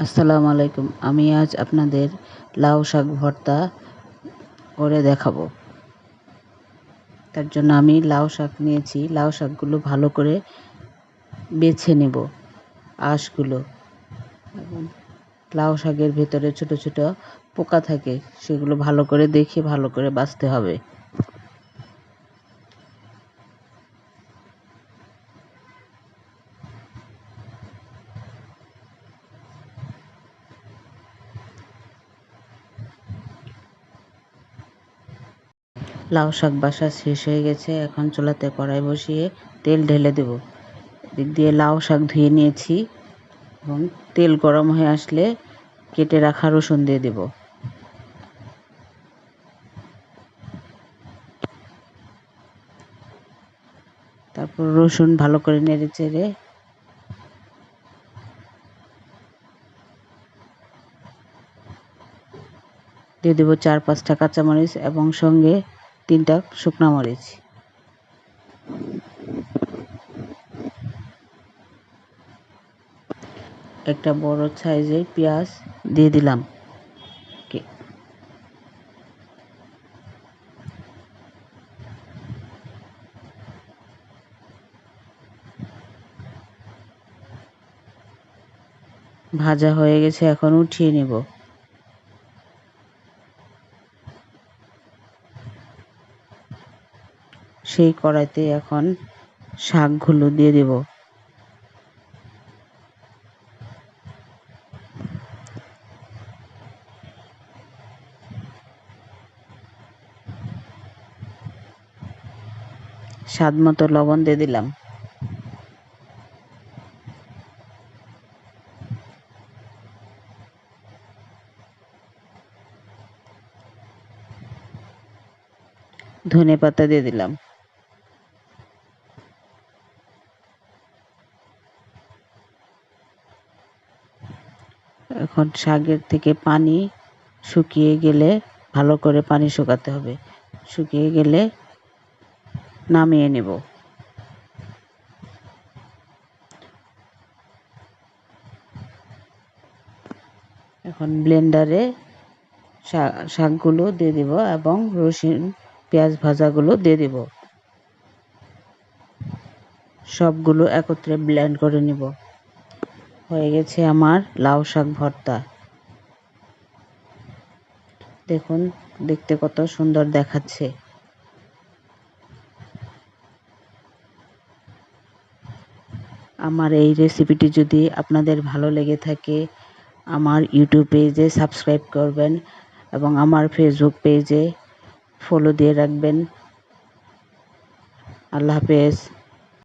আসসালামু আলাইকুম। আমি আজ আপনাদের লাউ শাক ভর্তা করে দেখাবো। তার জন্য আমি লাউ শাক নিয়েছি। লাউ শাকগুলো ভালো করে বেছে নেব আঁশগুলো। এবং লাউ শাকের ভেতরে ছোট ছোট পোকা থাকে, সেগুলো ভালো করে দেখে ভালো করে বাছতে হবে। লাউ শাক বাছা শেষ হয়ে গেছে। এখন চুলাতে কড়াই বসিয়ে তেল ঢেলে দেব। দিক দিয়ে লাউ শাক ধুয়ে নিয়েছি এবং তেল গরম হয়ে আসলে কেটে রাখা রসুন দিয়ে দেব। তারপর রসুন ভালো করে নেড়ে চেড়ে দিয়ে দেবো 4-5টা কাঁচামরিচ এবং সঙ্গে 3টা শুকনো মরিচ। একটা বড় সাইজের পেঁয়াজ দিয়ে দিলাম। ভাজা হয়ে গেছে, এখন উঠিয়ে নেব। সেই কড়াইতে এখন শাকগুলো দিয়ে দেব। স্বাদ মতো লবণ দিয়ে দিলাম। ধনেপাতা দিয়ে দিলাম। এখন শাকের থেকে পানি শুকিয়ে গেলে, ভালো করে পানি শুকাতে হবে, শুকিয়ে গেলে নামিয়ে নেব। এখন ব্লেন্ডারে শাকগুলো দিয়ে দিব এবং রসুন পেঁয়াজ ভাজাগুলো দিয়ে দিব। সবগুলো একত্রে ব্লেন্ড করে নিব। হয়ে গেছে আমার লাউ শাক ভর্তা। দেখুন, দেখতে কত সুন্দর দেখাচ্ছে। আমার এই রেসিপিটি যদি আপনাদের ভালো লেগে থাকে, আমার ইউটিউব পেজে সাবস্ক্রাইব করবেন এবং আমার ফেসবুক পেজে ফলো দিয়ে রাখবেন। আল্লাহ হাফেজ।